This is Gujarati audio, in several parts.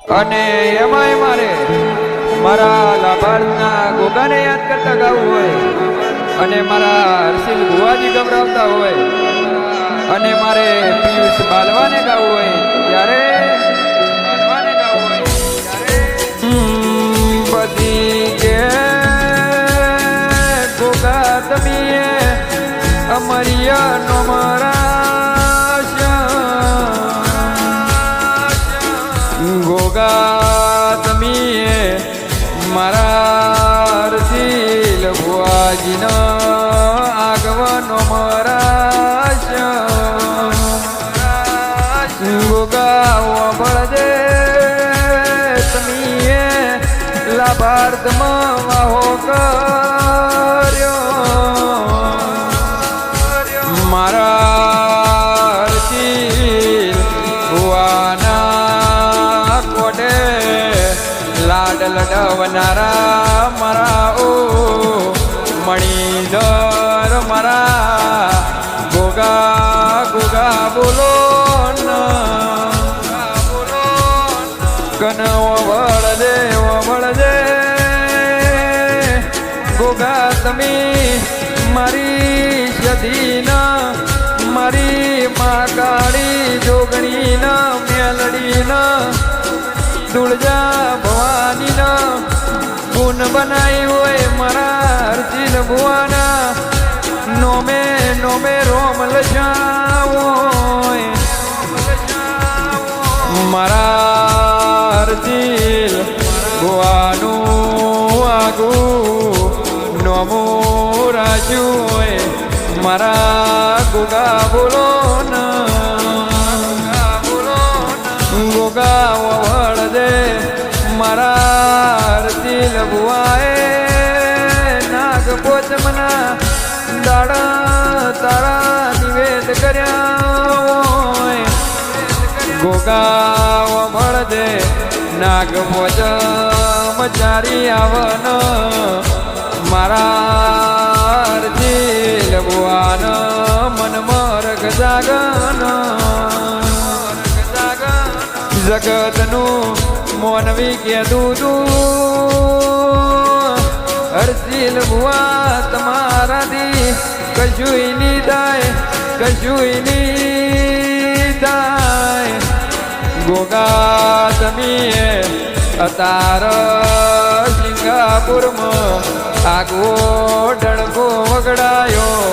અને એમાંય મારે મારા લાભાર્થના ગોગાને યાદ કરતા ગાવું હોય અને મારા હર્ષિલ ભુવાજી ગભરાવતા હોય અને મારે પિયુષ બાલવાને ગાવું હોય ત્યારે બધી કે ગોગા તમીએ અમરિયા નો ગોગા તમીએ મારા હર્ષિલ ભુવાજીનો આગવાનો મરાશ ગોગા વળજે તમીએ લાભાર્થમાં વાહો કર્યો મારા હર્ષિલ ભુવાના કોટે લાડ લડવનારા મારા ઓ મણીધર મારા ગોગા ગોગા બોલો કનવ વળજે ગોગા તમે મારી સદીના મારી મા કાળી જોગણીના મેલડીના દુળજા ભવાનીના ગુણ બનાવી હોય મારા હર્ષિલ ભુવાના નોમે નોમે રોમ લજાવો મારા હર્ષિલ ભુવાનું આગું નોમો રાજ્યું હોય મારા ગોગા બોલો ગોગા વળદે મારા હર્ષિલ ભુવાએ નાગ પોચમના દાડા તારા નિવેદ કર્યા ગોગા વળદે નાગ પોચ મચારી આવન મારા હર્ષિલ ભુવાન મન મરગ જાગન જગતનું મોનવી કે દૂધું હર્ષિલ ભુવા તમારાથી કશુંય ની થાય કશુંય ની થાય ગોગા તમીએ અતાર સિંગાપુરમાં આગવો ડણકો વગડાયો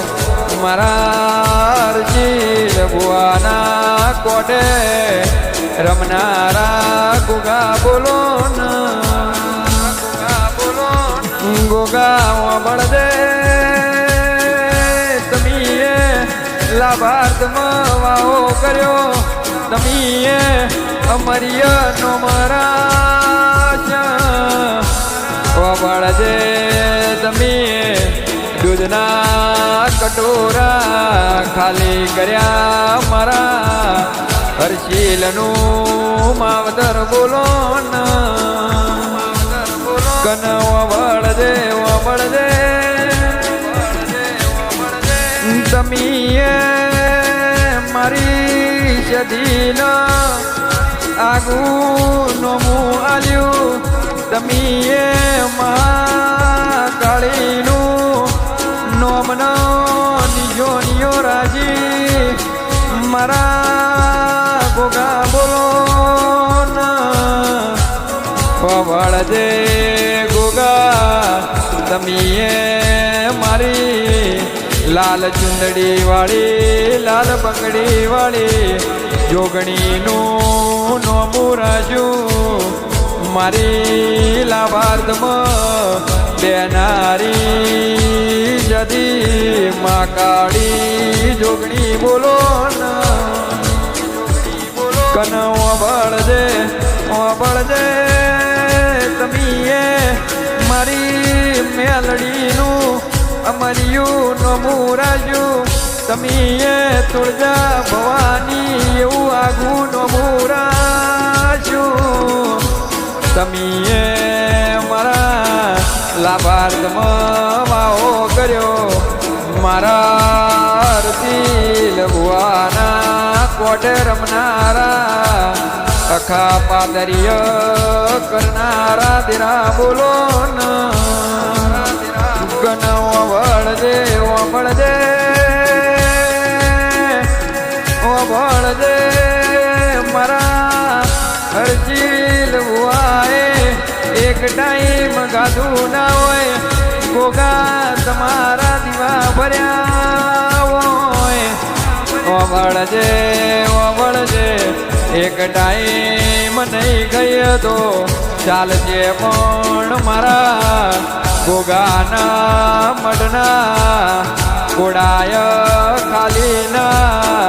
મારા હર્ષિલ ભુવાના કોટે રમનારા ગોગા બોલો ગોગા વળદે તમીએ લાભાર્થમાં વાહો કર્યો તમીએ અમરિય નો મરાશ વળજે તમીએ દૂધના કટોરા ખાલી કર્યા મારા હર્ષિલનું માવતર બોલો કનવ વળજે તમીએ મારી સદીના આગું નોમું આલ્યું તમીએ મહાકાળીનું નોમનો નિજો નિયો રાજી મારા ગોગા બોલો વળજે ગોગા તમીએ મારી લાલ ચુંદડી વાળી લાલ બંગડી વાળી જોગણીનું નોમું રાજું મારી લાભાર્થમાં બેનારી જદી મા કાળી જોગણી બોલો કનવ વળજે તમીએ મારી મેલડીનું અમરિયું નોમું રાજ્યું તમીએ તુળજા ભવાની એવું આગું નોમું રાજ્યું તમીએ મારા લાભાર્થમાં વાહો કર્યો મારા હર્ષિલ ભુવાના કોટે રમનારા અખા પાદરીય કરનારા દીરા બોલો ન ગન વળજે વળજે વળજે મારા હરજીલ બુઆએ એક ટાઈમ ગાધું ના હોય ગોગા તમારા દીવા ભર્યા હોય વળજે વળજે એક ટાઈમ નહીં ગઈ તો ચાલજે પણ મારા ગોગાના મઢના ગોડાય ખાલી ના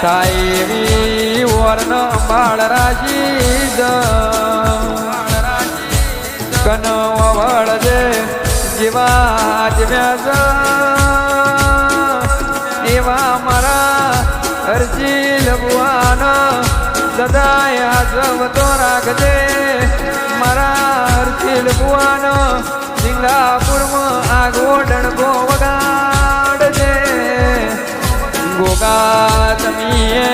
સાઈવી વર્ણ બાળ રાજી કન વળજે જેવા જવ્યા એવા મારા હરજી લબુઆના સદાય જવતો રાખજે મારા હરજી લબુઆનો સિંગાપુરમાં આગોડણ ગો વગાડજે ગોગા તમીએ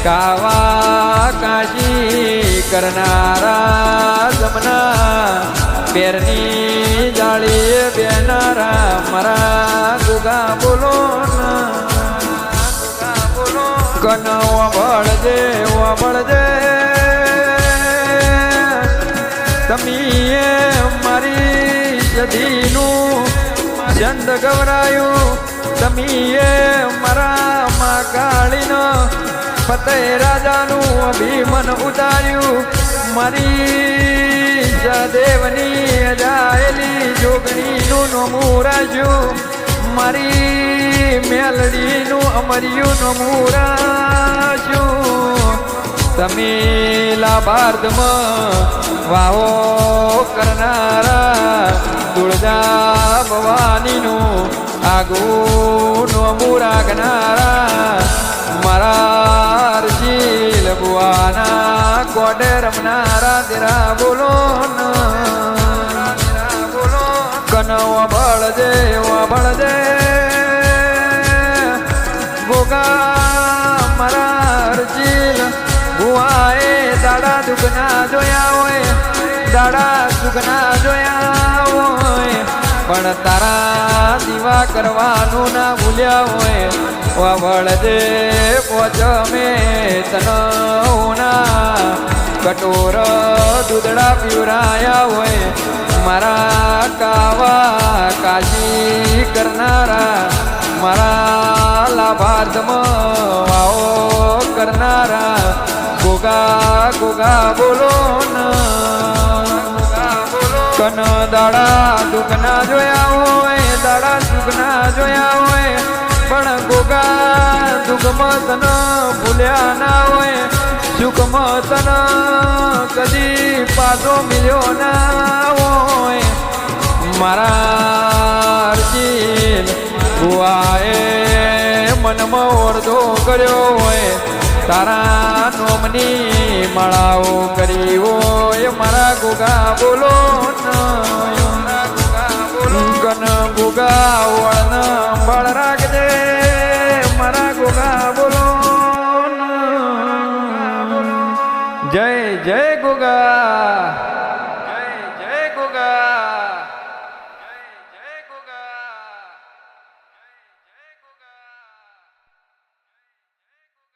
કાવા કાશી કરનારા જમના પેરની જાળીએ બેનારા મારા ગોગા બોલો કન વળજે તમીએ મારી સદીનું ચંદ ગવરાયું તમીએ મારા મા કાળીનો ફતેહ રાજાનું અભિમન ઉતાર્યું મારી સદેવની અજાયેલી જોગણીનું નોમું રાજ્યું મારી મેલડીનું અમર્યું નોમું રાજ્યું તમે લાભાર્થમાં વાવો કરનારા તુળજા ભવાનીનું આગું નોમું રાખનારા મારા હરજી લબુઆના કોડે રમનારા તેરા બોલો કન વળજે ગોગા મારા હરજી ભુઆએ દાડા દુગના જોયા હોય દાડા દુગના જોયા હોય પણ તારા દીવા કરવાનું ના ભૂલ્યા હોય વળજે પોચમે તનોના કટોર દૂધડા પીવરાયા હોય મારા કાવા કાશી કરનારા મારા લાભાર્થમાં વાવો કરનારા ગોગા બોલો કન દાડા દુઃખના જોયા હોય દાડા સુખના જોયા હોય પણ ગોગા દુઃખમાં તન ભૂલ્યા ના હોય સુખમાં તન કદી પાછો મિલ્યો ના હોય મારા હરજી ભુઆએ મનમાં ઓરધો કર્યો હોય તારા નોમની માળાઓ કરી હોય મારા ગોગા બોલો ગન ગોગા